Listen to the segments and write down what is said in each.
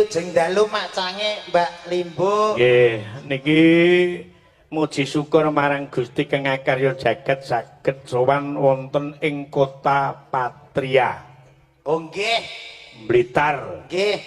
wilujeng dalu macange Mbak Limbo. Nggih, niki muji syukur marang Gusti Kang Akarya Jagat saged sowan wonten ing kota Patria. Oh nggih. Blitar. Nggih.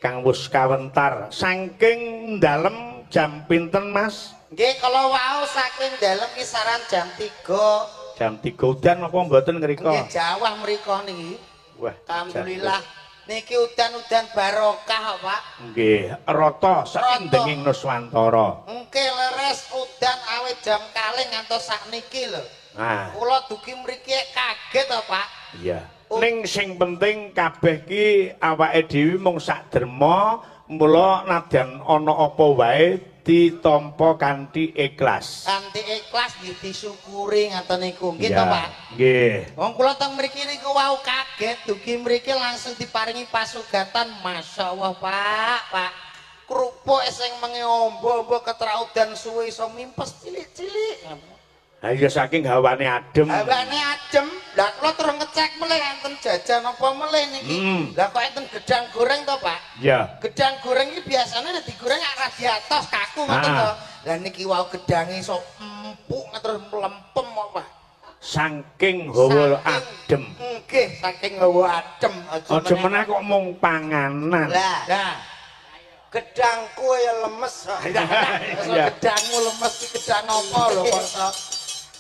Kang wus kawentar. Saking dalem jam pinten, Mas? Nggih, kala wau saking dalem kisaran jam 3. Jam 3 udan apa mboten ngrika? Nggih, jawah mriko niki. Wah, alhamdulillah. Niki udan-udan barokah, Pak. Nggih, rata saindenging Nuswantara. Nggih, leres udan awet jam kalih ngantos sakniki lho. Nah, kula dugi mriki kaget to, Pak. iya. Ning sing penting kabeh ki awake dhewe mung sak derma, mula nadyan ana apa wae ditampa kanthi ikhlas. Kanthi ikhlas nggih disyukuri ngaten niku nggih to, Ya, Pak. Nggih. Wong kula teng mriki niku wau kaget dugi mriki langsung diparingi pasugatan. Masyaallah, Pak. Pak. Krupuk sing menge ombo-ombo ketraudan suwe iso mimpes cilik-cilik. Ha iya saking hawane adem. Hawane adem. Lah kula terus ngecek melih enten jajan apa melih niki. Lah kok enten gedang goreng to, Pak? Iya. Gedang goreng iki biasane nek digoreng nek radiatos kaku ngoten to. Lah niki wau gedange iso empuk terus mlempem kok, Pak. Saking hawa adem. Nggih, saking hawa adem. Aja meneh kok mung panganan. Lah. Gedangku ya lemes. Iya. Gedangmu lemes iki gedang apa lho kok.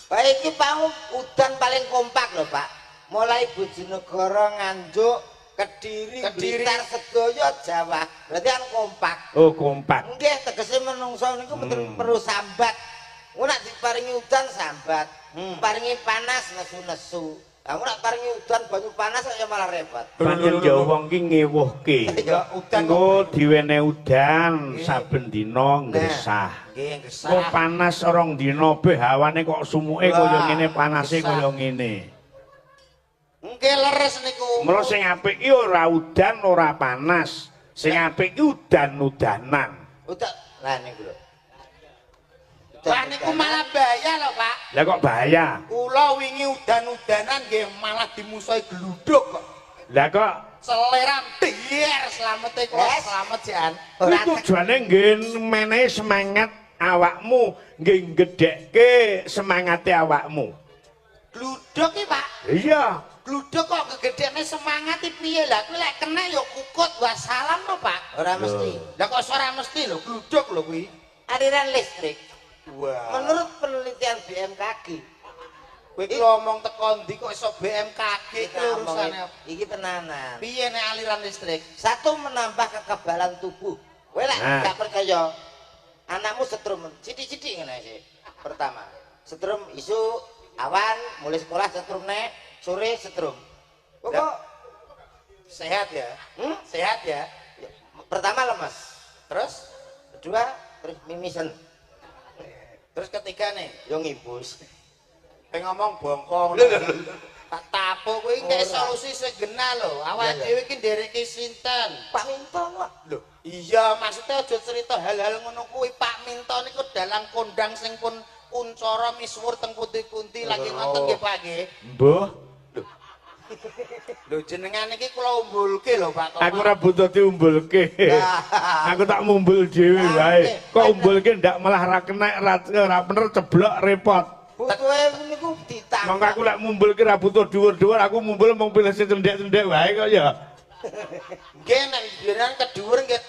Baik iki Pak udan paling kompak lho, Pak. Mulai Bojonegoro, Nganjuk, Kediri, Blitar, sedaya Jawa. Berarti kan kompak. Oh, kompak. Nggih, tegese menungso niku mboten perlu sambat. Engko nek diparingi udan sambat, paringi panas nesu-nesu. Lah nek paringi udan banyu panas ya malah repot. Pancen ya wong ki ngewuhke. Ya udan engko diwene udan saben dina ngresah. Nggih, ngesah. Kok panas rong dina be hawane kok sumuke kaya ngene, panase kaya ngene. Nggih leres niku. Mula sing apik ki ora udan ora panas. Sing apik ki udan-udanan. Udan. Lah niku lho. Lah niku malah bahaya lho, Pak. Lah kok bahaya? Kula wingi udan-udanan nggih malah dimusuhi gluduk kok. Lah kok Seleran dier slamete kula slamet jan. ora tujuane nggih menehi semangat awakmu, nggih gedhekke semangate awakmu. Gluduk iki, Pak. Iya. Gluduk kok kegedhekne semangat iki piye? Lah kuwi lek kena ya kukut wassalam lho, Pak. Ora mesti. Lah kok ora mesti lho, gluduk lho kuwi. Aliran listrik. Wah. Menurut penelitian BMKG. Kowe iki ngomong teko ndi kok iso BMKG iki urusane. Iki tenanan. Piye nek aliran listrik? Satu menambah kekebalan tubuh. Kowe lek gak percaya anakmu setrum sithik-sithik ngene sih. Pertama, setrum isu awan mulai sekolah setrum nek sore setrum. Kok sehat ya? Sehat ya? Pertama lemas. Terus kedua terus mimisen. Terus ketiga nih, yo ngibus. Ngomong bongkong. Tak tapuk kuwi ngek solusi segena lho. Awake dhewe iki ndereke sinten? Pak Minto kok. Lho, iya maksudnya aja cerita hal-hal ngono kuwi. Pak Minto niku dalang kondang sing pun kuncara misuwur teng pundi-pundi lagi ngoten nggih Pak nggih. Mbah. Lho jenengan iki kula umbulke lho Pak. Aku ora butuh diumbulke. Aku tak mumbul dhewe wae. Kok umbulke ndak malah ra kena ra bener ceblok repot. Kowe niku ditang. Monggo aku lek mumbulke ra butuh dhuwur-dhuwur, aku mumbul mung pilih sing cendhek-cendhek wae kok ya. Nggih nek jenengan kedhuwur nggih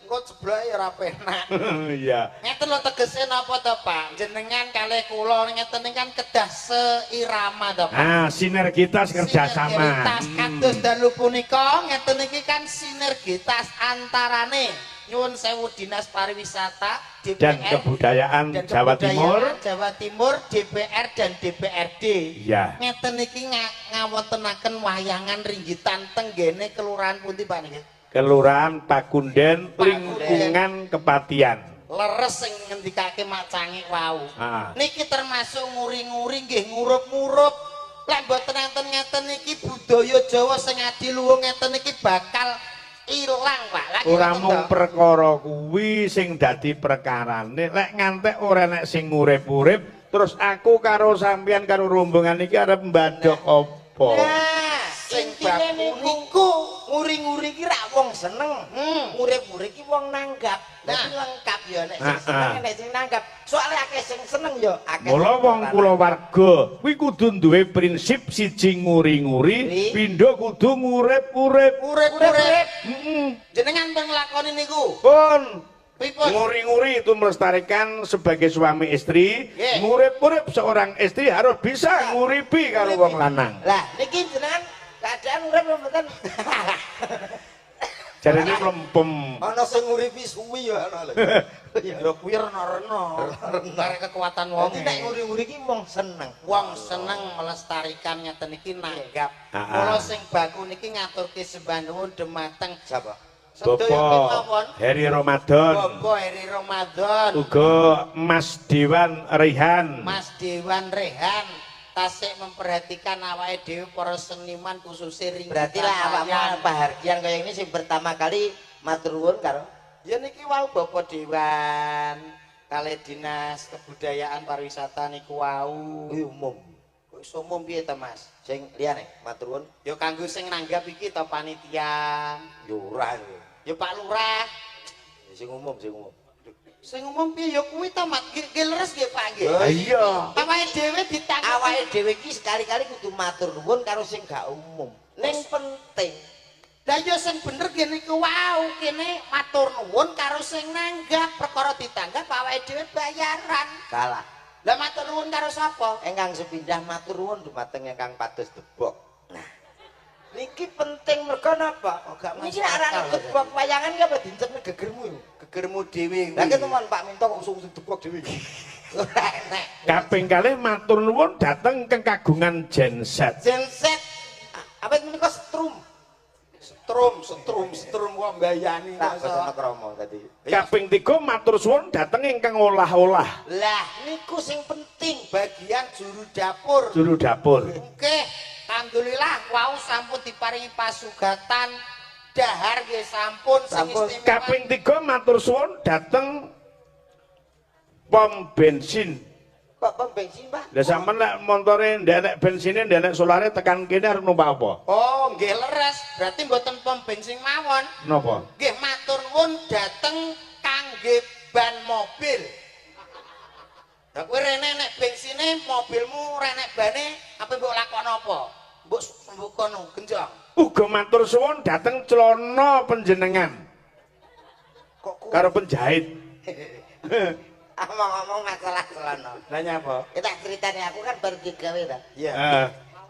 engko jebloke ya ora penak. Iya. Ngeten lho tegese napa to Pak? Jenengan kalih kula ngeten kan kedah seirama to Pak. Ah, sinergitas kerjasama. Sinergitas kados dalu punika ngeten iki kan sinergitas antarane nyuwun sewu Dinas Pariwisata, DPR dan Kebudayaan Jawa Timur, DPR dan DPRD. Iya. Ngeten iki ngawontenaken wayangan ringgitan tenggene kelurahan pundi Pak niki? Kelurahan Pakunden, lingkungan Kepatian. Leres sing ngendikake macange wau. Niki termasuk nguri-nguri nggih ngurup-ngurup. Lek mboten enten ngeten iki budaya Jawa sing adiluhung ngeten iki bakal ilang Pak. Ora mung perkara kuwi sing dadi perkarane, lek ngantek ora nek sing urip-urip, terus aku karo sampeyan karo rombongan iki arep mbadhok apa? Nah, sing baku niku nguri-nguri ki rak wong seneng. Urip-urip ki wong nanggap. Dadi lengkap ya nek sing seneng nek sing nanggap. Soale akeh sing seneng ya akeh. Mula wong kulawarga kuwi kudu duwe prinsip siji nguri-nguri, pindho kudu ngurip-urip. Urip-urip. Jenengan pun nglakoni niku. Pun Pripun? nguri-nguri itu melestarikan sebagai suami istri, ngurip-urip seorang istri harus bisa nguripi karo wong lanang. Lah niki jenengan keadaan urip mboten. Jarene mlempem. Ana sing nguripi suwi ya ana lho. Ya kuwi rena-rena. Karek kekuatan wong. Nek nguri-nguri ki wong seneng. Wong seneng melestarikan ngeten iki nanggap. Mula sing baku niki ngaturke sembah nuwun dhumateng sapa? Bapak Heri Ramadan. Bapak Heri Ramadan. Uga Mas Dewan Rehan. Mas Dewan Rehan tasik memperhatikan awake dhewe para seniman khususnya ring. Berarti lah awakmu pahargyan kaya ini sing pertama kali matur nuwun karo ya niki wau Bapak Dewan kalih Dinas Kebudayaan Pariwisata niku wau. Umum. Kok iso umum piye ta Mas? Sing liyane matur nuwun. Ya kanggo sing nanggap iki ta panitia. Ya ora. Ya Pak Lurah. Ya sing umum, sing umum. Sing umum piye ya kuwi ta Mat nggih leres nggih Pak nggih. Iya. Awake dhewe ditangkep. Awake dhewe iki sekali-kali kudu matur nuwun karo sing gak umum. Ning penting. Lah ya sing bener kene iku wau kene matur nuwun karo sing nanggap perkara ditanggap awake dhewe bayaran. Kalah. Lah matur nuwun karo sapa? Engkang sepindah matur nuwun dumateng ingkang pados debok. Nah. Niki penting mergo napa? Oh gak masuk. Niki arane debok wayangan ki apa dincetne gegermu yo. Gegermu dhewe. Lah ketemuan Pak Minto kok usung debok dhewe iki. Ora enek. Kaping kalih matur nuwun dhateng kekagungan genset. Genset. Apa menika strum? Strum kok mbayani kok ana krama tadi. Kaping 3 matur suwun dhateng ingkang olah-olah. Lah niku sing penting bagian juru dapur. Juru dapur. Oke, alhamdulillah wau sampun diparingi pasugatan dahar nggih sampun sing istimewa. Kaping 3 matur suwun dhateng pom bensin. Kok pom bensin, Pak? Lah sampean nek montore ndek nek bensine ndek nek solare tekan kene arep numpak apa? Oh, nggih leres. Berarti mboten pom bensin mawon. Napa? Nggih matur nuwun dhateng kangge ban mobil. Lah kowe rene nek bensine mobilmu renek bane apa mbok lakon apa? Mbok kono genjong. Uga matur suwun dhateng celana panjenengan. Kok karo penjahit. Ngomong-ngomong masalah celana. Lah nyapa? Kita ceritane aku kan baru digawe ta. Iya.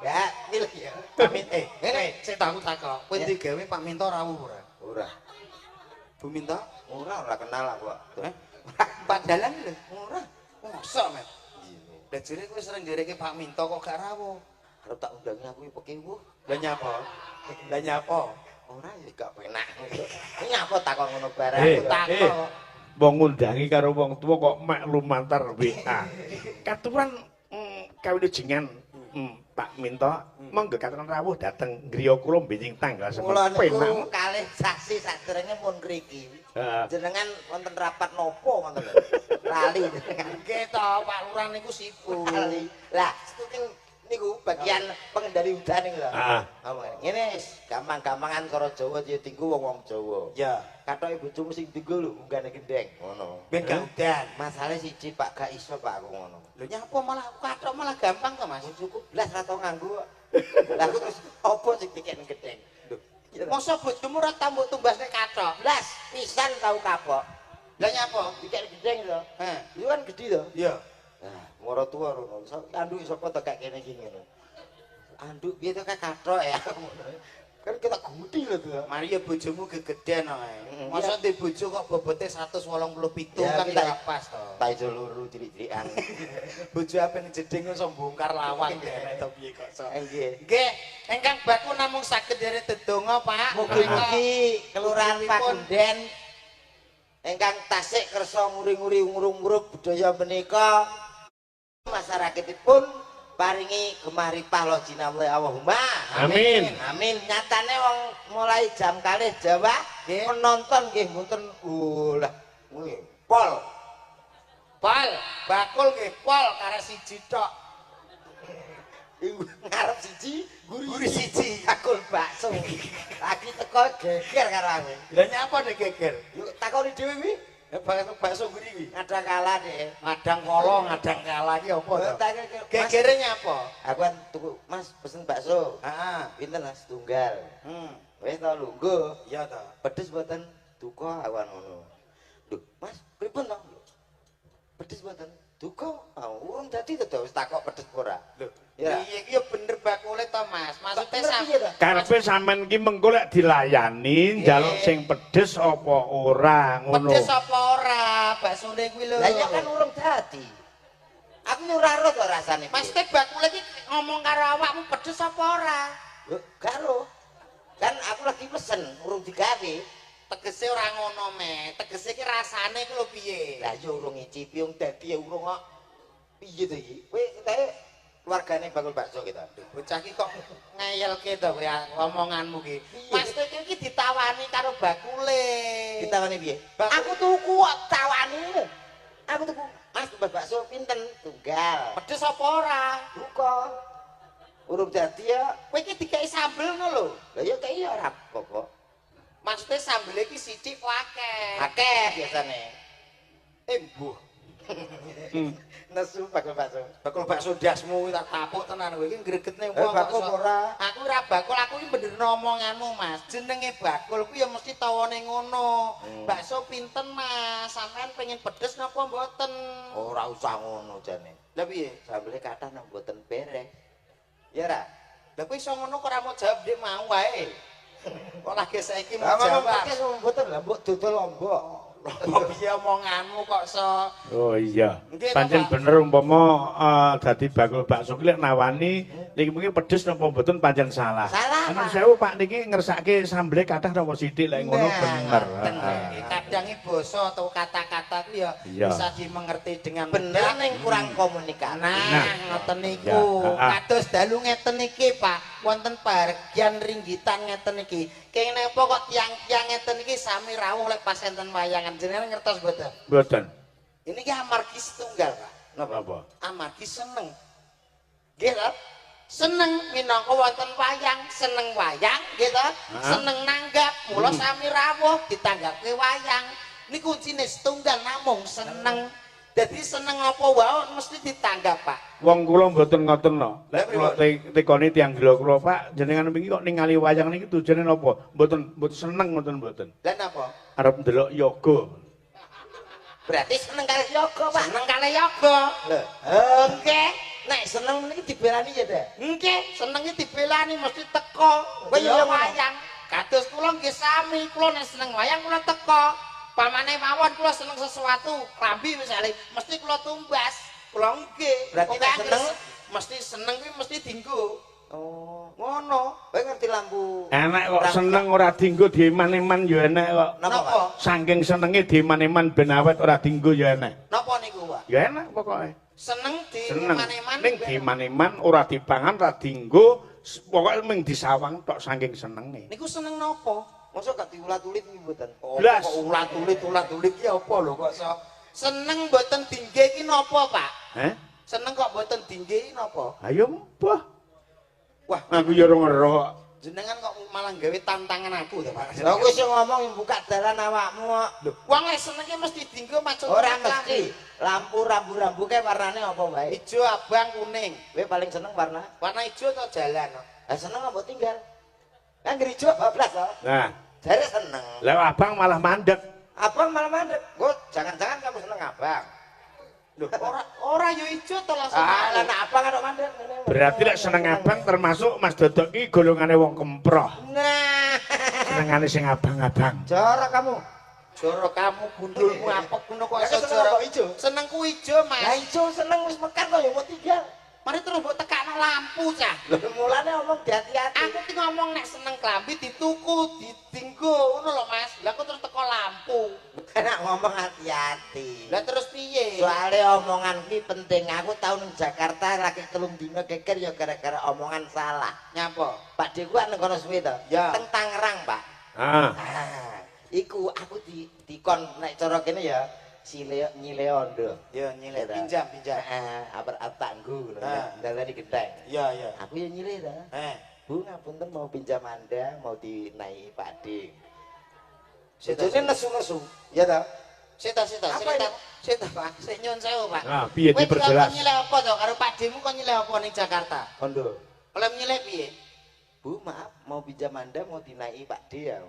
Ya, milih ya. Pamit ngene sing tak takok. Kowe digawe Pak Minto rawuh ora? Ora. Bu Minto? Ora kenal aku kok. Pak Dalan lho, ora. Mosok, Mas. Lah jere kowe sering ndereke Pak Minto kok gak rawuh. Arep tak undangi aku pekiwu. Lah nyapa? Lah nyapa? Ora ya gak penak. Nyapa takon ngono barang takok. Wong ngundangi karo wong tuwa kok mek lumantar WA. Katuran kawilujengan Pak Minto monggo katuran rawuh dateng griya kula benjing tanggal 10 penak. Kula niku kalih sasi sadurunge pun mriki. Jenengan wonten rapat nopo ngoten lho. Lali jenengan. Nggih to, Pak Lurah niku sibuk. Lah, niku bagian pengendali udan niku lho. Heeh. Ngene gampang-gampangan cara Jawa ya tinggu wong-wong Jawa. Ya. Kathoke bojomu sing tinggu lho unggane gendeng ngono. Ben gak udan. Masalahe siji Pak gak iso Pak aku ngono. Lho nyapa malah kathok malah gampang to Mas. Cukup blas ra tau nganggo. Lah terus opo sing dikene gendeng? Lho. Masa bojomu ora tau mbok tumbasne kathok. Blas pisan tau kapok. Lah nyapa dikene gendeng lho. Heh, iki kan gedhi to? Iya. Nah, moro tuwa rono. Anduk sapa to gak kene iki ngono. Anduk piye to kathok ya. Kan kita gudi lho tuh. Mari ya bojomu gegeden ae. Masa ndek bojo kok bobote 187 kan ora pas to. Tak iso loro cilik-cilikan. Bojo ape jeding iso bongkar lawang nek to piye kok. Nggih. Nggih, ingkang baku namung saged dherek dedonga, Pak. Mugi-mugi kelurahan Pakunden ingkang tasik kersa nguri-nguri ngurung-ngurung budaya menika masyarakatipun paringi gemaripah lo jinamle Allahumma amin. Amin. Nyatane wong mulai jam kalih Jawa menonton nggih mboten lah nggih pol bakul nggih pol karek siji tok ngarep siji, guri siji, bakul bakso. Lagi teko geger karo aku. Lah nyapa nek geger? Yuk takoni dhewe kuwi. Bakso guri kuwi. Ngadang kalah deh. Ngadang kala, ngadang kalah iki apa to? Gegere nyapa? Aku kan tuku, Mas pesen bakso. Heeh. Pinten Mas? Tunggal. Wis to lungguh. Iya to. Pedes mboten? Duka awan ngono. Lho, Mas, pripun to? Pedes mboten? Duka. Urung dadi to wis takok pedes ora. Lho, ya iya iki ya bener bakule to, Mas. Maksude karepe sampean iki mengko lek dilayani njaluk sing pedes apa ora ngono. Pedes apa ora? Baksone kuwi lho. Lah iya kan urung dadi. Aku ora ero to rasane. Mas tek bakule iki ngomong karo awakmu pedes apa ora? Lho, karo. Kan aku lagi pesen, urung digawe. Tegese ora ngono, Me. Tegese iki rasane ku lho piye? Lah ya urung ngicipi wong dadi ya urung kok. Piye to iki? Kowe ketae keluargane bakul bakso kita. Bocah iki kok ngeyelke to kowe omonganmu ki. Mas tek iki ditawani karo bakule. Ditawani piye? Aku tuku kok tawani. Aku tuku. Mas bakso pinten? Tunggal. Pedes apa ora? Duka. Urung dadi ya. Kowe iki dikai sambel ngono lho. Lah ya kaya ora apa-apa. Maksudnya sambelnya iki sithik akeh. Akeh biasane. Mbuh. Nesu bakul bakso. Bakul bakso dasmu tak tapuk tenan kowe iki gregetne wong bakul ora. Aku ora bakul, aku iki bener omonganmu, Mas. Jenenge bakul kuwi ya mesti tawane ngono. Bakso pinten, Mas? Sampean pengen pedes napa mboten? Ora usah ngono jane. Lah piye? Sambele kathah nang mboten beres. Ya ora? Lah kowe iso ngono kok ora mau jawab dhek mau wae. Kok lagi saiki mau jawab? Pakai mboten lah, mbok dodol lombok. Lombok piye omonganmu kok iso. Oh iya. Pancen bener umpama dadi bakul bakso ki lek nawani niki mungkin pedes napa mboten pancen salah. Ana sewu Pak niki ngersake sambele kathah napa sithik lek ngono bener. Kadang basa atau kata-kata ku ya bisa dimengerti dengan bener ning kurang komunikasi. Nah, ngoten niku. Kados dalu ngeten iki, Pak. Wonten bagian ringgitan ngeten iki. Kene apa kok tiang-tiang ngeten iki sami rawuh lek pas enten wayangan. Jenengan ngertos mboten? Mboten. Ini ki amargi setunggal, Pak. Napa? Amargi seneng. Nggih, Pak. Seneng minangka wonten wayang, seneng wayang, nggih to? Seneng nanggap, mula sami rawuh ditanggapke wayang. Niku kuncine setunggal namung seneng. Dadi seneng apa wae mesti ditanggap, Pak. Wong kula mboten ngoten no. Lek kula tekoni tiyang gila kula, Pak, jenengan mriki kok ningali wayang niki tujuane napa? Mboten seneng ngoten mboten. Lah napa? Arep ndelok yoga. Berarti seneng kali yoga, Pak. Seneng kali yoga. Lho, nggih. Nek seneng niki dibelani ya, Dak? Nggih, seneng iki dibelani mesti teko. Kaya wayang. Kados kula nggih sami, kula nek seneng wayang kula teko. Pamane mawon kula seneng sesuatu, klambi misale mesti kula tumbas. Kula nggih. Berarti nek seneng mesti seneng kuwi mesti dienggo. Oh, ngono. Kowe ngerti lampu. Enak kok seneng ora dienggo dieman-eman ya enak kok. Napa? Saking senenge dieman-eman ben awet ora dienggo ya enak. Napa niku, Pak? Ya enak pokoke. Seneng dieman-eman ning dieman-eman ora dipangan ora dienggo, pokoke mung disawang tok saking senenge. Niku seneng napa? Masa gak diulat-ulit iki mboten? Kok ulat-ulit ki apa lho kok iso seneng mboten dingge iki napa, Pak? Heh? Seneng kok mboten dingge iki napa? Ayo mbah. Wah, aku ya ora ngero kok. Jenengan kok malah gawe tantangan aku to, Pak. Lah kowe sing ngomong buka dalan awakmu kok. Lho, wong lek senenge mesti dinggo macul. Ora mesti. Lampu rambu-rambu ke warnane apa wae? Ijo, abang, kuning. Kowe paling seneng warna? Warna ijo atau jalan? Lah seneng apa tinggal? Kan ijo bablas to. Nah, jare seneng. Lah abang malah mandek. Abang malah mandek. Kok jangan-jangan kamu seneng abang. Loh, ora yo ijo to langsung. Ah, lah nek abang karo mandek. Berarti lek seneng abang termasuk Mas Dodok iki golongane wong kemproh. Nah, senengane sing abang-abang. Jorok kamu. Jorok kamu gundulmu apek ngono kok iso jorok ijo. Senengku ijo, Mas. Lah ijo seneng wis mekar kok ya mau tinggal. Mari terus mbok tekakno lampu cah. Lho mulane omong hati-hati. Aku ki ngomong nek seneng klambi dituku, ditinggo ngono lho Mas. Lah aku terus teko lampu. Nek ngomong hati-hati. Lah terus piye? Soale omongan ki penting. Aku tau ning Jakarta lagi 3 dina geger ya gara-gara omongan salah. Nyapa? Pak Deku nang kono suwe to? Teng Tangerang, Pak. Ah. Iku aku dikon nek cara kene ya nyile ondo. Ya nyile pinjam. Apa tanggu lho. Dalane genteng. Iya. Aku ya nyile ta. Bu ngapunten mau pinjam Anda, mau dinaiki Pakde. Sejane nesu-nesu. Ya ta? Sita. Pak. Sik nyun sewu, Pak. Nah, piye diperjelas? Kok nyile apa to karo Pakdemu kok nyile apa ning Jakarta? Kondo. Oleh nyile piye? Bu, maaf, mau pinjam Anda, mau dinaiki Pakde ya.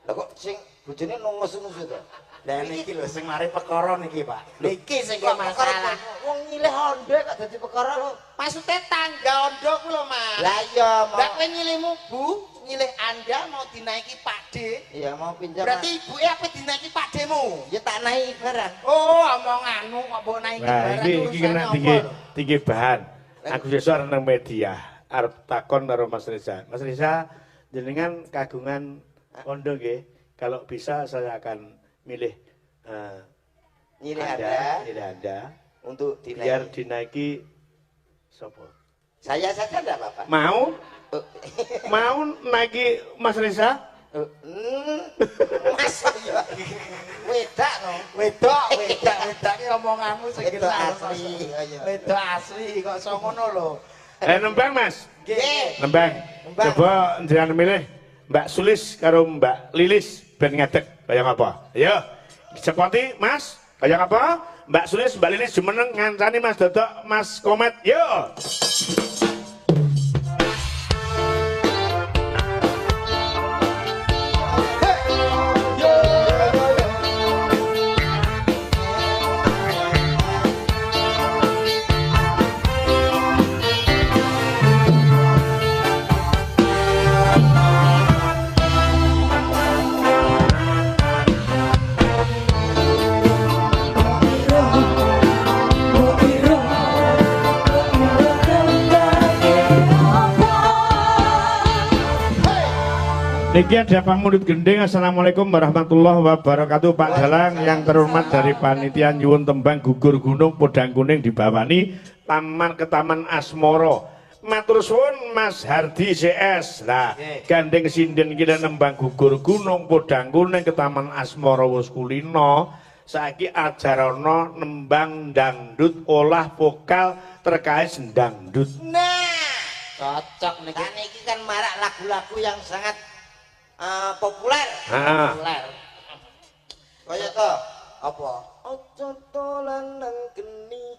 Lah kok sing bojone nesu-nesu to? Lah niki lho sing mari perkara niki, Pak. Niki sing masalah. Wong nyilih Honda kok dadi perkara lho. Maksude tangga Honda ku lho, Mas. Lah iya, mau. Lah kowe nyilihmu, Bu, nyilih Anda mau dinaiki Pakde. Iya, mau pinjam. Berarti ibuke ape dinaiki Pakdemu? Ya tak naiki barang. Oh, omonganmu kok mbok naiki barang. Nah, iki kena tinggi bahan. Aku sesuk arep nang media, arep takon karo Mas Reza. Mas Reza, jenengan kagungan Honda nggih. Kalau bisa saya akan milih nyilih Anda untuk dinaiki. Biar dinaiki sopo? Saya saja enggak apa-apa. Mau? Mau naiki Mas Reza? Mas ya. Wedak no. Wedok ki omonganmu sing asli. Wedok asli kok iso ngono lho. Nembang Mas. Nggih. Nembang. Coba njenengan milih Mbak Sulis karo Mbak Lilis ben ngadeg kaya apa? Ayo. Cepoti Mas, kaya apa? Mbak Sulis, Mbak Lilis jumeneng ngancani Mas Dodok, Mas Komet. Yo. Niki ada Pak Murid Gending. Assalamualaikum warahmatullahi wabarakatuh. Pak Dalang yang terhormat dari panitia nyuwun tembang gugur gunung podang kuning dibawani taman ke Taman Asmoro. Matur suwun Mas Hardi CS. Lah gandeng sinden kita nembang gugur gunung podang kuning ke Taman Asmoro wis kulino. Saiki ajarana nembang dangdut olah vokal terkait dangdut. Nah, cocok niki. Kan iki kan marak lagu-lagu yang sangat populer. Populer. Kaya to, apa? Ojo dolan nang geni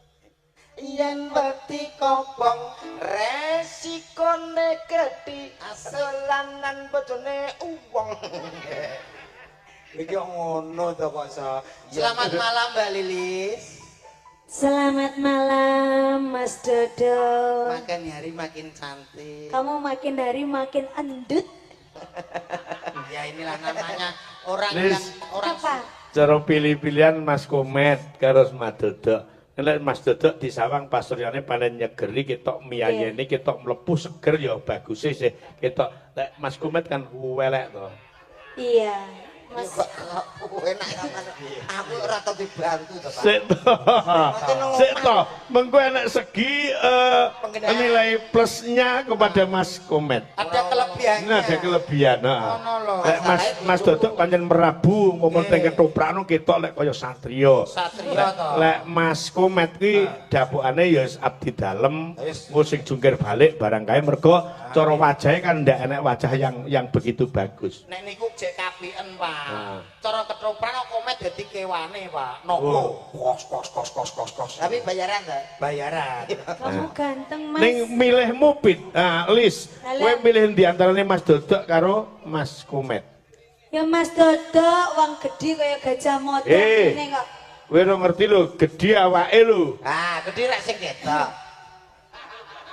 yen wedi kobong resikone gedhi aselanan bojone uwong. Iki ngono to kok iso. Selamat malam Mbak Lilis. Selamat malam Mas Dodo. Makin hari makin cantik. Kamu makin hari makin endut. Ya inilah namanya orang Liz, yang orang apa? Cara pilih-pilihan Mas Komet karo Mas Dodok. Nek Mas Dodok di sawang pasuryane panen nyegeri ketok miyayene ketok mlebu seger ya bagus sih ketok. Nek Mas Komet kan welek to. Iya. Mas enak kan. Aku ora tau dibantu to, Pak. Sik to. Mengko enak segi nilai plusnya kepada Mas Komet. Ada kelebihannya. Ada kelebihan, Lek Mas Dodok pancen merabu ngomong teng ketoprakno ketok lek kaya satriya. Satriya to. Lek Mas Komet kuwi dapukane ya abdi dalem, musik jungkir balik barang kae mergo cara wajahe kan ndak enek wajah yang begitu bagus. Nek niku jek kapien, Pak. Cara ketoprak Komet dadi kewane, Pak. Nopo. Kos. Tapi bayaran ta? Bayaran. kamu ganteng Mas. Ning milihmu pit, Lis, kowe milih di antarane Mas Dodok karo Mas Komet. Ya Mas Dodo wong gedhi kaya gajah motor ngene kok. Kowe ora ngerti lho, gedhi awake lho. Gedhi rek sing ketok.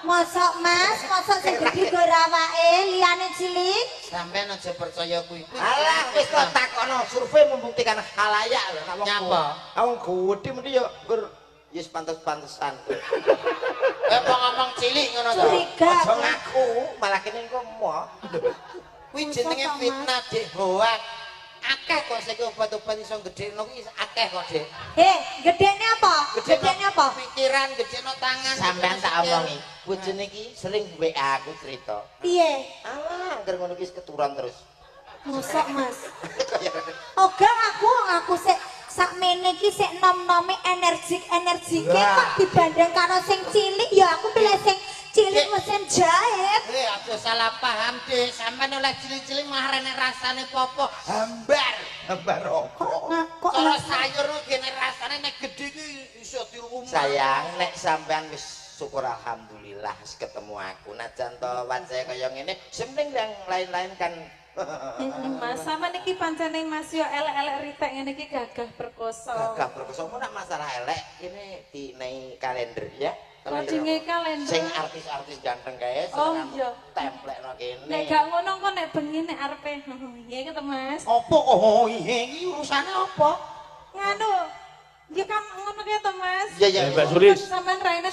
Mosok Mas, mosok sing gedhi go awake liyane cilik. Sampeyan aja percaya kuwi. Alah wis kok takono survei membuktikan halayak lho nek wong. Nyapa? Wong gedhi mesti yo nggur wis pantes-pantesan. Ngomong cilik ngono to. Aja ngaku, malah kene engko emoh. Kuwi jenenge fitnah Dik Hoak. Akeh kok sing obat-obat iso gedhekno kuwi akeh kok, Dik. Gedhekne apa? Gedhekne apa? Pikiran, gedhekno tangan. Sampeyan tak omongi. Bojone iki sering WA aku cerita. Piye? Alah, angger ngono ki keturunan terus. Mosok Mas. Oga aku sik sakmene iki sik nom-nome energik kok dibanding karo sing cilik ya aku pilih sing cilik mesin jahit. Aja salah paham deh, sampean oleh cilik-cilik malah rene rasane popo hambar. Hambar opo? Kalau sayur gene rasane nek gedhe iki iso dirumah. Sayang, nek sampean wis syukur alhamdulillah wis ketemu aku. Najan to wajahe kaya ngene, penting yang lain-lain kan. Mas, sama niki pancene Mas yo elek-elek ritek ngene iki gagah perkoso. Gagah perkoso nak masalah elek ini dinai kalender ya. Kodinge kalender. Sing artis-artis ganteng kae seneng templekno kene. Nek gak ngono kok nek bengi nek arepe iya to Mas. Apa oh iya iki urusane apa? Nganu. Ya kan ngono kae to Mas. Ya Mbak Sulis.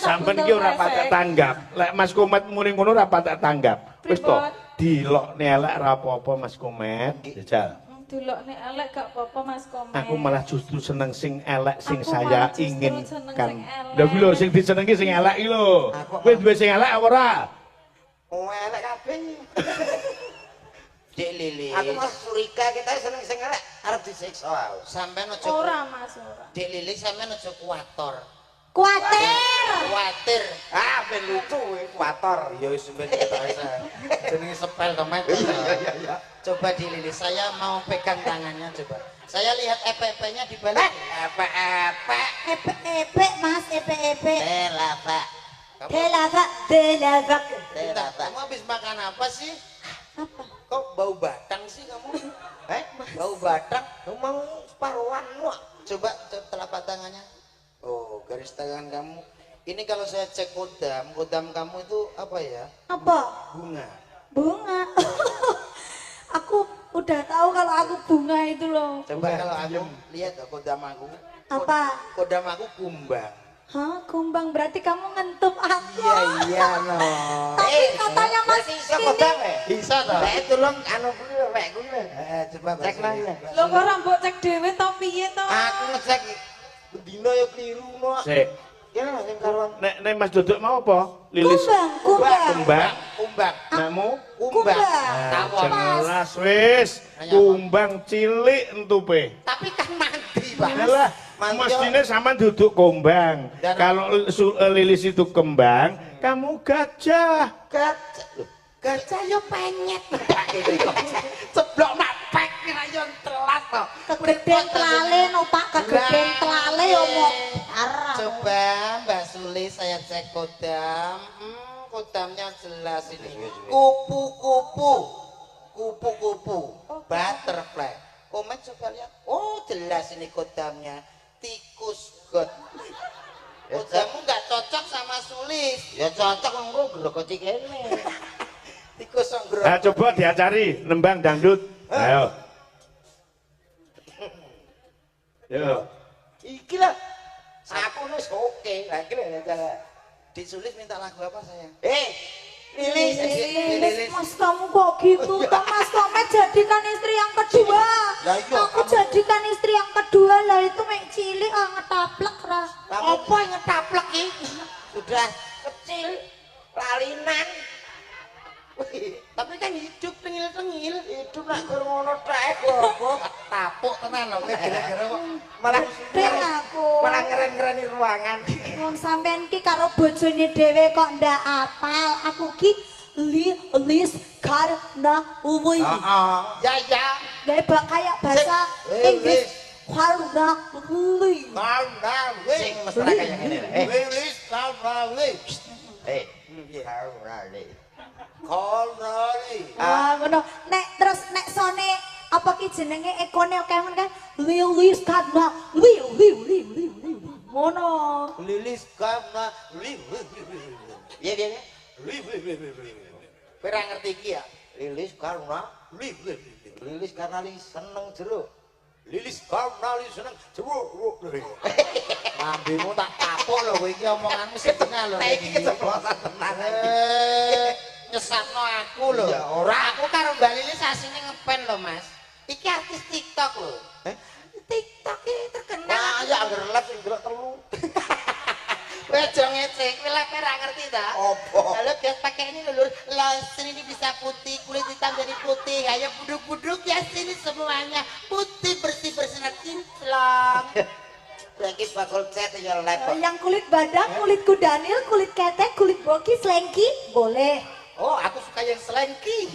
Sampeyan iki ora patek tanggap. Lek Mas Komet muni ngono ora patek tanggap. Wis to. Dilokne elek ora apa-apa Mas Komet. Jajal. Dilokne elek gak apa-apa Mas Komet. Aku malah justru seneng sing elek sing saya inginkan. Lha kuwi lho sing disenengi sing elek iki lho. Kowe duwe sing elek apa ora? Oh elek kabeh. Dek Lili. Aku Mas Surika kita seneng sing elek arep disiksa wae. Sampeyan aja. Ora Mas, ora. Dek Lili sampeyan aja kuwator. Kuatir. Ah, ben lucu kowe kuwator. Ya wis ben ketok jenenge sepel to, Mas. Iya. Coba Lili, saya mau pegang tangannya coba. Saya lihat EPP-nya di balik. Epe Mas, epe. Delava. Kamu habis makan apa sih? Apa? Kok bau batang sih kamu? Bau batang? Kamu mau separuhan lu? Coba telapak tangannya. Oh, garis tangan kamu. Ini kalau saya cek kodam kamu itu apa ya? Apa? Bunga. Aku udah tahu kalau aku bunga itu loh. Coba kalau aku lihat kodam aku. Apa? Kodam aku kumbang. Hah, kumbang berarti kamu ngentup aku. Iya no. Tapi katanya Mas bisa kodam Bisa toh. Lek tulung anu kuwi wek kuwi. Coba cek nang. Lho kok ora mbok cek dhewe to piye to? Aku ngecek bendino yo kliru no. Sik. Ya sing karuan. Nek Mas Duduk mau apa? Lilis. Kumbang. Namu? Kumbang. Jelas wis. Kumbang cilik entupe. Tapi kan mandi, Bang. Lah, mestine sampean duduk kumbang. Kalau Lilis itu kembang, kamu gajah. Gajah yo penyet. Ceblok mapek kira yo telas to. Kegeden telale no Pak, kegeden telale yo mau. Coba Mbak Suli saya cek kodam. Kodamnya jelas ini. Kupu-kupu. Butterfly. Komen coba lihat. Oh, jelas ini kodamnya. Tikus god. Kodammu nggak cocok sama Sulis. Ya cocok engko grogoti kene. Tikus songgro. Nah, coba diacari nembang dangdut. Ayo. Yo. Iki lah. Aku wis oke. Lah iki lho Disulis minta lagu apa sayang? Lilis. Mas kamu kok gitu? Mas Komet jadikan istri yang kedua. Aku jadikan istri yang kedua lah itu mek cilik ngetaplek ra. Apa yang ngetaplek iki? Sudah kecil, lalinan. Tapi kan hidup tengil-tengil. Hidup nak ngono tek kok. Tapuk tenan lho gara-gara malah aku. Malah ngeren-ngereni ruangan. Wong sampean ki karo bojone dhewe kok ndak apal. Aku ki Lilis karena uwi. Ya. Gak kayak bahasa Inggris. Karena uwi. Sing mesra kayak ngene. Lilis karena uwi. Kolrali. Ngono. Nek sone apa ki jenenge ekone oke ngono kan? Lilis karena uwi. Ngono. Lilis karena iya. Pera ngerti iki ya? Lilis karena Lilis karena li seneng jeruk. Lilis karena li seneng jeruk. Lambemu tak tapuk lho kowe iki omonganmu setengah lho. Iki keceplosan tenan iki. Nyesatno aku lho. Ya ora, aku karo Mbak Lilis asine ngepen lho, Mas. Iki artis TikTok lho. TikTok iki terkenal. Wah, ya anggar live sing delok telu. Aja ngecek, kowe lek ora ngerti ta? Apa? Kalau bias pakai ini lho, lotion ini bisa putih, kulit hitam jadi putih. Ayo buduk-buduk ya sini semuanya putih bersih-bersih kinclong. Lagi bakul cat ya lek. Yang kulit badak, kulit kudanil, kulit ketek, kulit boki, selengki, boleh. Oh, aku suka yang selengki.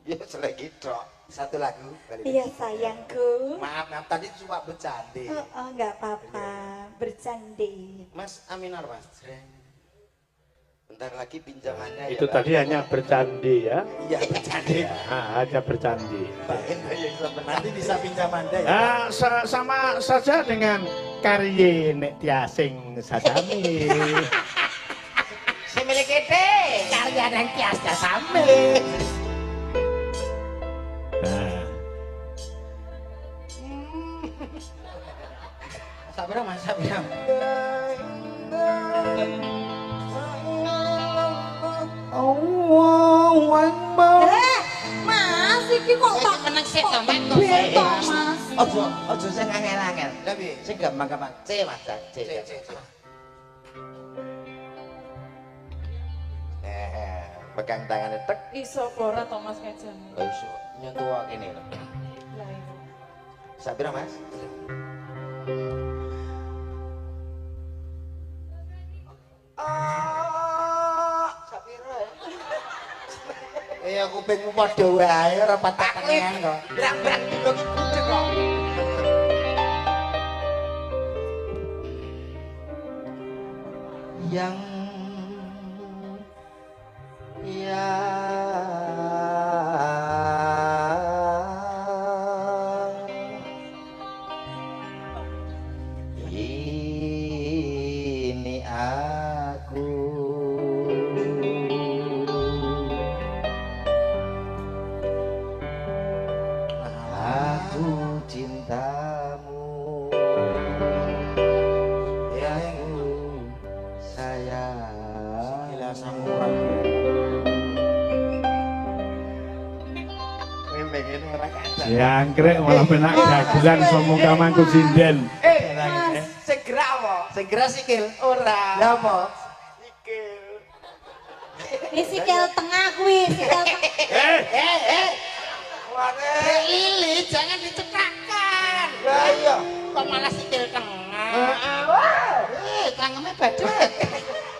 Ya selagi tok. Satu lagu. Iya sayangku. Maaf, tadi cuma bercanda. Oh, enggak apa-apa. Bercanda. Mas Aminar, Mas. Bentar lagi pinjamannya Itu ya, tadi hanya bercandi ya. Iya, bercanda. Hanya bercandi. Nanti bisa pinjam Anda ya. Sama saja dengan karye nek tiasing sadami. Si milik kita, karya dan kiasnya sama. Nah, Sabira mas, sabira. Mas, iki kok tak menang sih tomat kok. beto, Mas. Ojo sing angel-angel. Tapi sing gampang-gampang. C mas, C. Pegang tangannya tek. Iso ora to Mas kajane. Gak usah nyentuh ini. Lah iya. Sabira Mas. Sabira. Ya kupingmu padha wae ora patengan kok. Brak-brak dulu gede kok. Yang ini aku cintamu yang sayang. Gila samurai. jangkrik malah penak dagelan somuka mangku sinden. Segera apa? Segera sikil. Ora. Ya apa? Sikil tengah kuwi, sikil tengah. Dek Lili, jangan dicekakkan. Lah iya. Kok malah sikil tengah? Tangannya badut.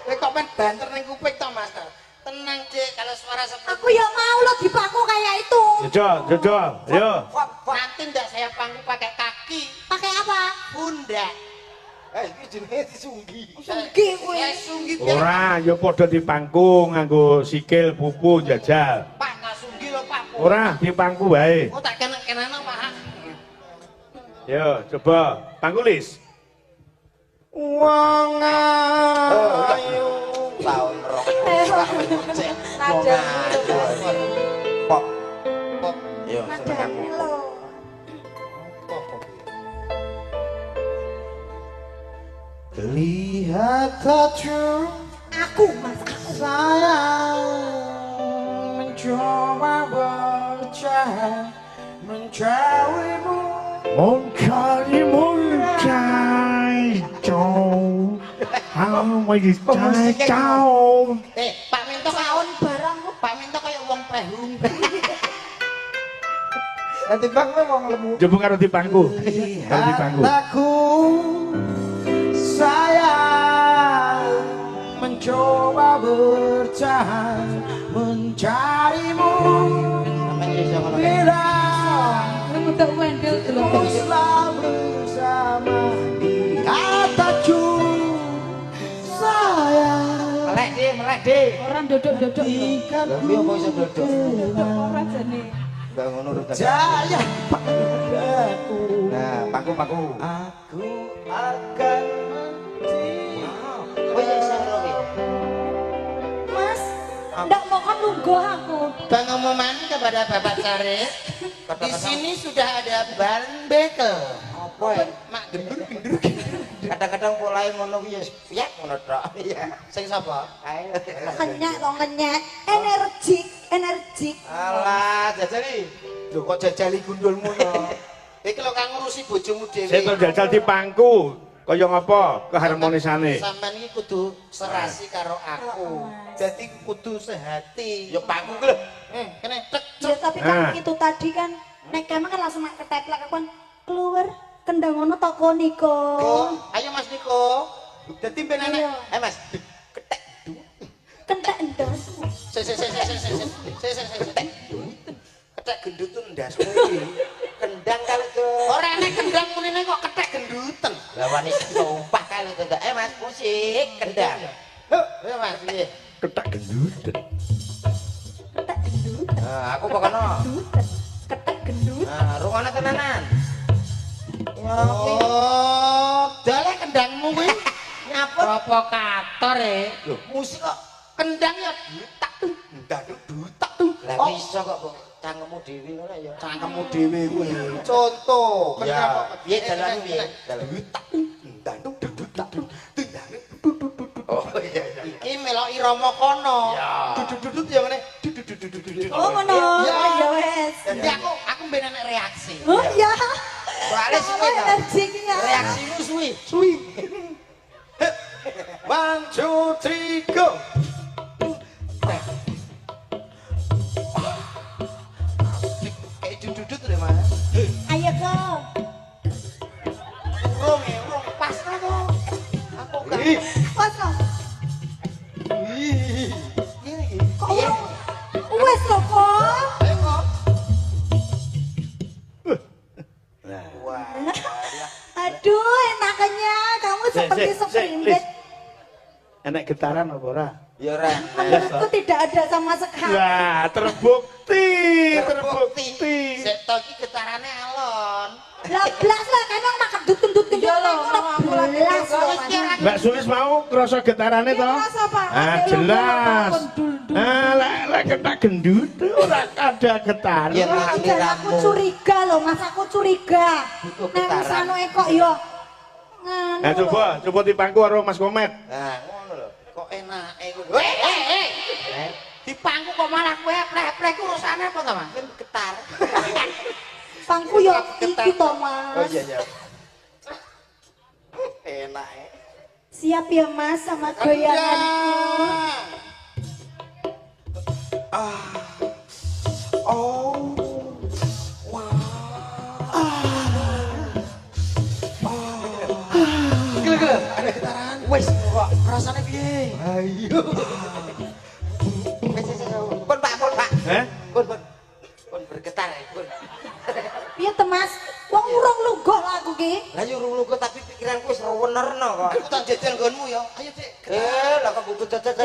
Kowe kok men banter ning kuping to, Mas? Tenang, Cik, kalau suara seperti Aku ya mau lo dipaku kayak itu. Jojo, yo. nanti ndak saya pangku pakai kaki, Pakai apa? pundak. Iki jenenge disunggi. Sunggi kuwi. Ya sunggi Ora, yo padha dipangku nganggo sikil pupu jajal. Pak, tak sunggi lho, Pak. Ora, dipangku wae. Oh, tak kena-kenana, Pak. Yo, coba pangku lis. Wong ayu taun rok. Nada Pop. Pop. Yo, seneng aku. Nadane lho. Lihat tajuk Aku Mas, aku. sayang mencoba bercahaya mencarimu. Mencari jauh, hamai jauh. Pak Minto kaon barang kok. Pak Minto kayak wong pehung. Nanti bang wong lemu. Coba karo dipangku. Karo dipangku. Aku sayang mencoba bertahan mencarimu bila untuk wendel dulu. teruslah bersama di atasku sayang. Melek deh. Orang duduk-duduk. Tapi apa bisa duduk? Ora jane. Bangun urut jaya padaku. Nah, paku. Aku akan mati. Oh iya, saya Mas, ndak mau kan nunggu aku. Pengumuman kepada Bapak Sarif, di sini sudah ada barang bekel. Apa ya? Mak gendur. Kadang-kadang mulai ngono kuwi ya ngono tok. Iya. Sing sapa? Ayo. Kenyak to kenyak. Energik. Alah, jajali. Lho kok jajali gundulmu no. Iki lho kang ngurusi bojomu dhewe. Saya tuh jajal dipangku. Kaya ngapa keharmonisane? Sampeyan iki kudu serasi karo aku. Dadi kudu sehati. Ya pangku ki lho. Kene tek. Ya tapi kan itu tadi kan nek kemang kan langsung mak keteplek aku kan keluar kendang ngono toko Niko. Ayo Mas Niko. Dadi ben anak. Mas. Ketek. Kentek ndas. Ketek gendutun ndas kuwi. Kendang kali ke. Ora enek kendang munine kok kethek genduten. Lah wani sumpah kali to. Mas musik kendang. Yo Mas piye? Ketak gendut. Kentek gendut. Aku pokoknya. Ketek gendut. Rungokne tenanan. Dale kendangmu kuwi. Nyaput Provokator Lho, musik kok kendang ya dutak tuh. ndaduk dutak tuh. Lah iso kok cangkemmu dhewe ngono ya. Cangkemmu dhewe kuwi. Contoh, kenapa? Piye dalane piye? Dutak ndaduk dutak. Oh iya iya. Iki meloki Rama kono. Duduk-duduk ya ngene. Oh ngono. Ya wes. Jadi aku ben enek reaksi. Oh iya. Soale suwi ta. Energinya. Reaksimu suwi. Suwi. 1 2 3 go. Kayak duduk deh Mas. Ayo kok. Urung pas lah kok. Aku kan. Kosong. Ih. Kok urung? Wes lho kok. Ayo kok. Aduh, enaknya kamu seperti seprindet. Enek getaran apa ora? Ya ora. Menurutku tidak ada sama sekali. Lah, terbukti. Sik to iki getarane alon. Lah blas lah kan mak kedut-kedut Iya loh, aku lagi blas loh. Mas. Mbak Sulis mau krasa getarane to? Jelas apa? Jelas. Lek ketak gendut ora ada getar. Ya, Jangan aku curiga loh, Mas aku curiga. Itu Nang getaran. sano kok yo. Nah, coba dipangku karo Mas Komet. Nah, ngono lho. Kok enake kuwi. Dipangku kok malah kowe plek-plek urusane apa to, Mas? Kan getar. Pangku yo iki to, Mas. Oh iya iya. Enake. Siap ya Mas sama goyanganku. Oh. Gila, ada getaran. Wes, kok rasane piye? Ayo. Pun Pak. Pun bergetar ya, pun. Piye to, Mas? Wong urung lunga lah aku ki. Lah yo urung tapi pikiranku wis rewenerno kok. Aku tak jajal nggonmu ya. Ayo, Dik. Lah kok buku jajalan.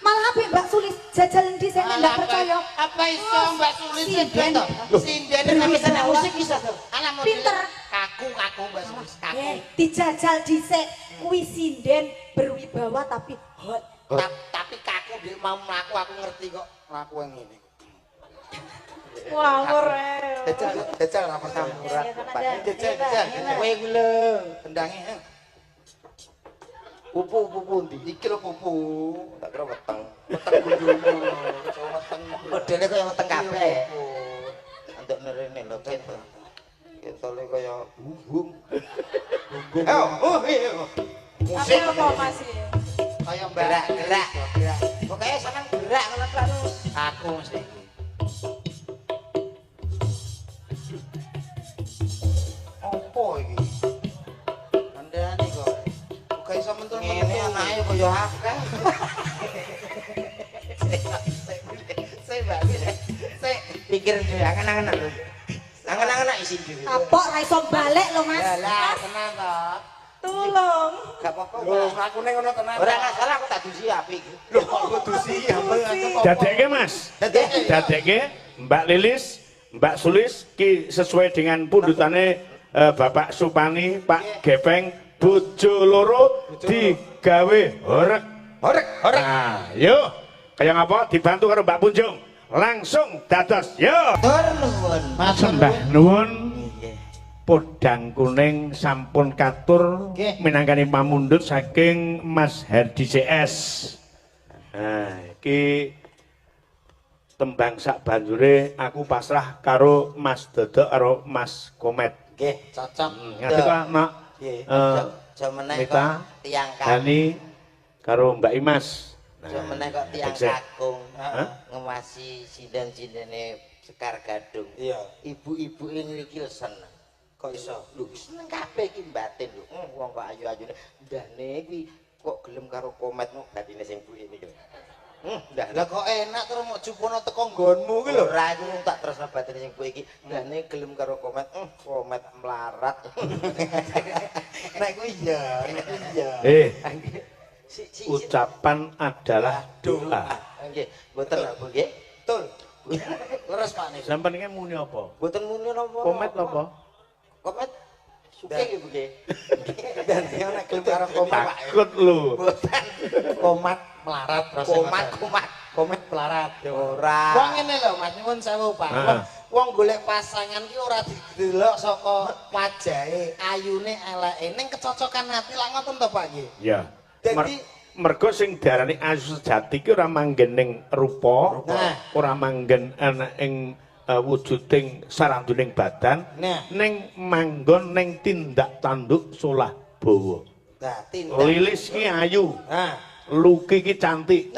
Malah apik Mbak Sulis jajalan di sini enggak percaya. Apa iso Mbak Sulis Sinden. Sinden Berwis tapi bawa. musik iso to. Ala model Pinter. kaku Mbak Sulis kaku. Dijajal dhisik kuwi sinden berwibawa tapi hot. Tapi kaku dia mau mlaku aku ngerti kok. Aku yang ini. Wah, keren. Jajal apa pertama murah. Jajal. Kowe ku lho, tendange. Pupu pundi? Iki lho pupu. Tak kira weteng. Weteng gundumu. Weteng. Modele kaya weteng kabeh. Anduk nerene lho keto. Ketole kaya bumbung. Musik apa Mas? Kaya Gerak. Pokoknya sampean gerak ngono terus. aku mesti iki. Apa iki? Andane kok. Kok iso mentul ngene anake kaya akeh. Sik pikir dhewe angen-angen lho. Angen-angen isin dhewe. Kapok ra iso balik lho Mas. Lah, tenan to. Tolong. Gak apa-apa. Lho, aku ning ngono tenan. Ora masalah aku tak dusi apik. Lho, kok dusi apik aku. Dadekke Mas. Dadekke Mbak Lilis, Mbak Sulis ki sesuai dengan pundutane Bapak Supani, Pak Gepeng, bojo loro digawe horek. Horek. Nah, yuk. Kayak ngapa dibantu karo Mbak Punjung. Langsung dados. Yuk. Tur nuwun. Sembah nuwun. Podang kuning sampun katur minangkani pamundhut saking Mas Herdi CS. Nah, iki tembang sak banjure aku pasrah karo Mas Dodok karo Mas Komet. Nggih, cocok. Ngerti kok nak Mita, Dani, karo Mbak Imas. Meneh kok tiang kakung ngemasi sinden-sindene Sekar Gadung. Iya. Ibu-ibu ngriki seneng. Kok iso? Lho seneng kabeh iki batin lho. Wong kok ayu-ayune ndane kuwi kok gelem karo kometmu batine sing buke iki. Lah kok enak terus mok jupono teko nggonmu ki lho. Ora aku tak tresno batine sing buke iki. Ndane gelem karo komet melarat. Nek kuwi iya, nek iya. Ucapan adalah doa. Nggih, mboten Bu nggih. Betul. Leres Pak niku. Sampeyan iki muni apa? Mboten muni napa. Komet napa? Komet suke nggih Bu nggih. Dan nek gelem karo komet takut lho. Mboten. Komat melarat terus. Komet melarat. Ora. Wong ngene lho Mas nyuwun sewu Pak. Wong golek pasangan ki ora didelok saka wajahe, ayune, eleke, ning kecocokan ati lak ngoten to Pak nggih. Iya. Dadi mergo sing diarani ayu sejati ki ora manggen ning rupa, ora manggen ana ing wujuding saranduning badan, ning manggon ning tindak tanduk solah bawa. Nah, tindak Lilis ki ayu. Luki ki cantik.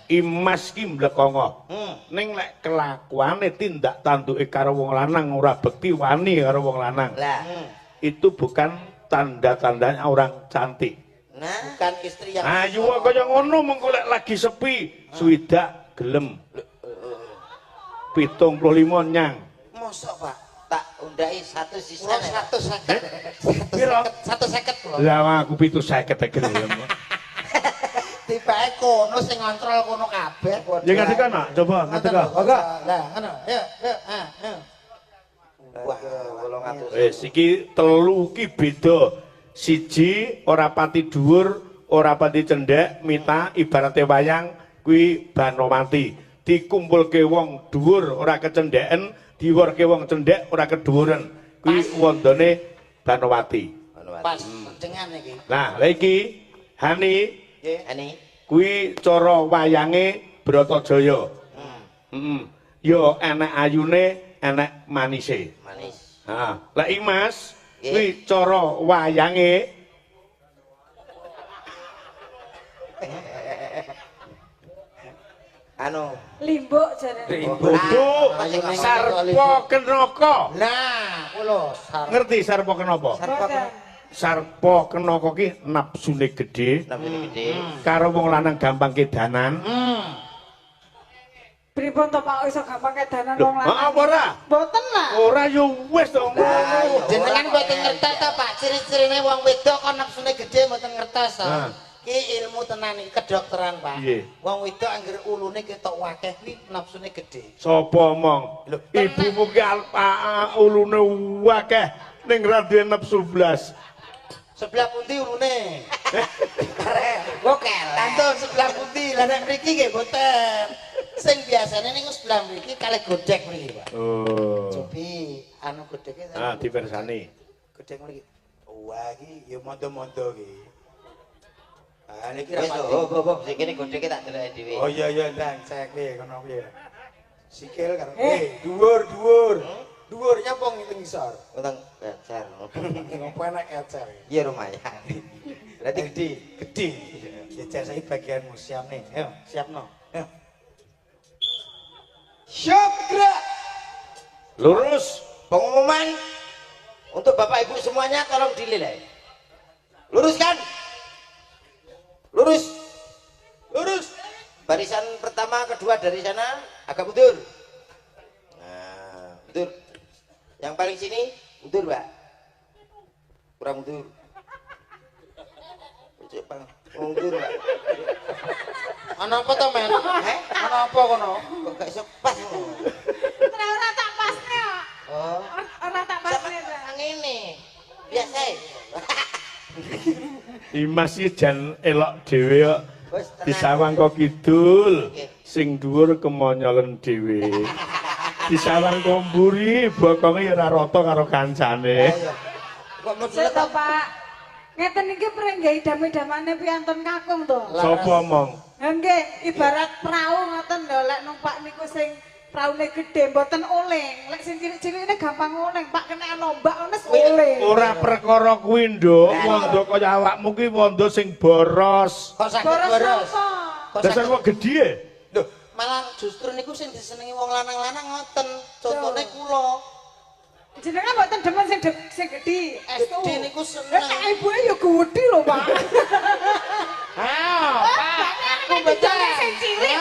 Imas ki mlekongo. Ning lek kelakuane tindak tanduke karo wong lanang ora bekti wani karo wong lanang. Itu bukan tanda-tandanya orang cantik. Nah, bukan istri yang ayu kaya ngono mengko lek lagi sepi, swidak gelem. 75 nyang. Mosok Pak, tak undai 1 sisa. 150. Piro? 150 kula. Lah aku 750 gelem. Tibake kono sing ngontrol kono kabeh. Ya ngerti kan, coba ngerti kan. Lah, ngono. Ya. Wah, 800. Wis iki telu ki beda. Siji ora pati dhuwur, ora pati cendhek, Mita ibarate wayang kuwi Banowati. Dikumpulke wong dhuwur ora kecendheken, diwurke wong cendhek ora kedhuwuren. Kuwi wondone Banowati. Pas dengan iki. Nah, lha iki Hani. Nggih, Hani. Kuwi cara wayange Bratajaya. Yo enek ayune, enek manise. Manis. Lah Imas kuwi cara wayange limbuk jare. Limbuk. Sarpa Kenaka. Nah, kula ngerti Sarpa Kenapa? Sarpa Kenaka ki napsune gedhe. Karo wong lanang gampang kedanan. Pripun to Pak iso gampang kedanan wong lanang? Apa ora? Mboten lah. Ora yo wis to. Jenengan mboten ngertos ta Pak, ciri-cirine wong wedok kok napsune gedhe mboten ngertos to. Ki ilmu tenan iki kedokteran Pak. Wong wedok anggere ulune ketok akeh kuwi napsune gedhe. Sapa omong? Ibumu ki ulune akeh ning ra duwe nafsu blas. Sebelah pundi ulune? Kok kelek. Tantun sebelah pundi? Lah nek mriki nggih mboten. Sing biasane ning sebelah mriki kalih godhek mriki, Pak. Oh. Cobi anu godheke. Dipersani. Godhek mriki. Wah iki ya mondo-mondo iki. Ah niki ra pati. Sing kene godheke tak delok dhewe. Oh iya ndang cek piye kono piye. Sikil karo dhuwur. Dhuwur nyapa ngitung isor? Utang ecer. Ngopo enak ecer. Iya lumayan. Berarti gede. Ecer saiki bagianmu siap nih. Ayo, siapno. Ayo. Siap gerak. Lurus. Pengumuman untuk Bapak Ibu semuanya tolong dinilai. Luruskan. Lurus. Barisan pertama, kedua dari sana agak mundur. Nah, mundur. Yang paling sini mundur, Mbak. Kurang mundur. Mundur, Mbak. Ana apa to, Men? Ana apa kono? Kok gak iso pas ngono? Ora tak pasne kok. Oh. Ora tak pasne. Ngene. Biasa. Imas iki jan elok dhewe kok. Disawang kok kidul. Sing dhuwur kemonyolen dhewe. Disawang kok mburi, bokonge ora rata karo kancane. Kok mesti to, Pak? Ngeten iki prengge idam-idamane piyantun kakung to. Sapa omong? Nggih, ibarat perahu ngoten lho lek numpak niku sing praune gede mboten oleng. Lek sing cilik-cilikne gampang oleng, Pak kena nombak ngono oleng. Ora perkara kuwi, Nduk. Wondo kaya awakmu kuwi wondo sing boros. Kok saged boros? Dasar kok gedhe. Lho, malah justru niku sing disenengi wong lanang-lanang ngoten. Contone kula. Jenengan mboten demen sing gedhe. Gedhe niku seneng. Lah ibuke ya gedhe lho, Pak. Pak, aku betul sing cilik.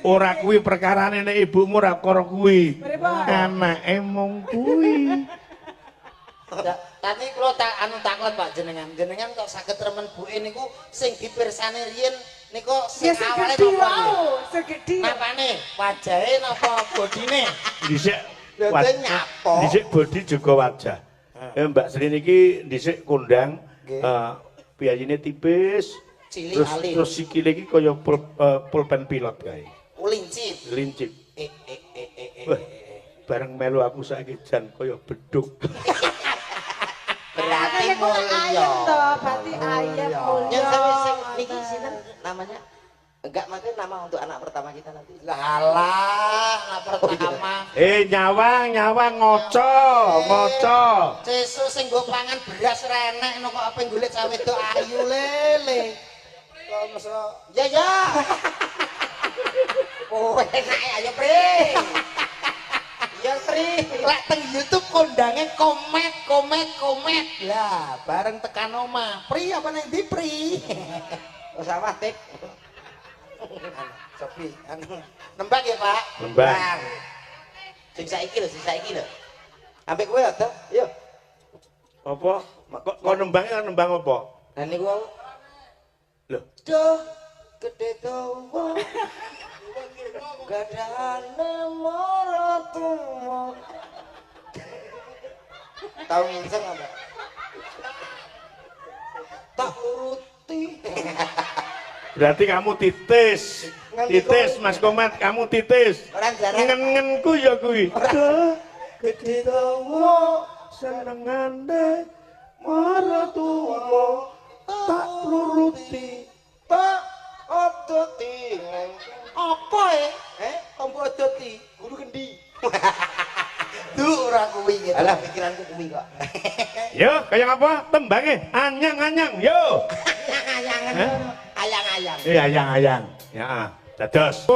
Ora kuwi perkarane nek ibumu ora karo kuwi. Anake mung kuwi. Tadi kula takon Pak jenengan. Jenengan kok saged remen buke niku sing dipirsani riyen niku sing awale napa? Segedhi. Napane? Wajahe napa bodine? Dhisik nyapa. Dhisik bodi juga wajah. Mbak Sri niki dhisik kondang piyayine tipis. Cilik alit. Terus sikile iki kaya pulpen pilot kae. Lincip. Lincip. Bareng melu aku saiki jan kaya beduk. Berarti ayam to, berarti ayam mulya. Yang sing niki sinten namanya? Enggak, maksudnya nama untuk anak pertama kita nanti. Lah alah, anak pertama. Nyawang ngoco. Sesuk sing nggo pangan beras renek kok apa golek cawe wedok ayu lele. Kok mesra. Ya. Oh, enak ayo, Pri. Ya, Pri. Lek teng YouTube kondange komet. Lah, bareng tekan omah. Pri apa nang ndi, Pri? Wis awah tik. Sopi, nembak ya Pak? Nembak. Sing saiki lho. Ambek kowe ada? Yo. Apa? Kok nembang apa? Lah niku Lho, Duh, gede dawa. Gadane maratumu. Tahu nginseng apa? Tak uruti. berarti kamu titis. Titis Mas Komat, kamu titis. Orang jarang. Ngen-ngenku ya kuwi. Duh, gede dawa senengane maratumu tak nuruti. Tak odoti. Apa Tombo odoti. Guru kendi. Duh ora kuwi gitu. Alah pikiranku kuwi kok. Yo, kaya apa? Tembange anyang-anyang, yo. Ayang-ayang. Ayang-ayang. Ayang-ayang. Ya, dados.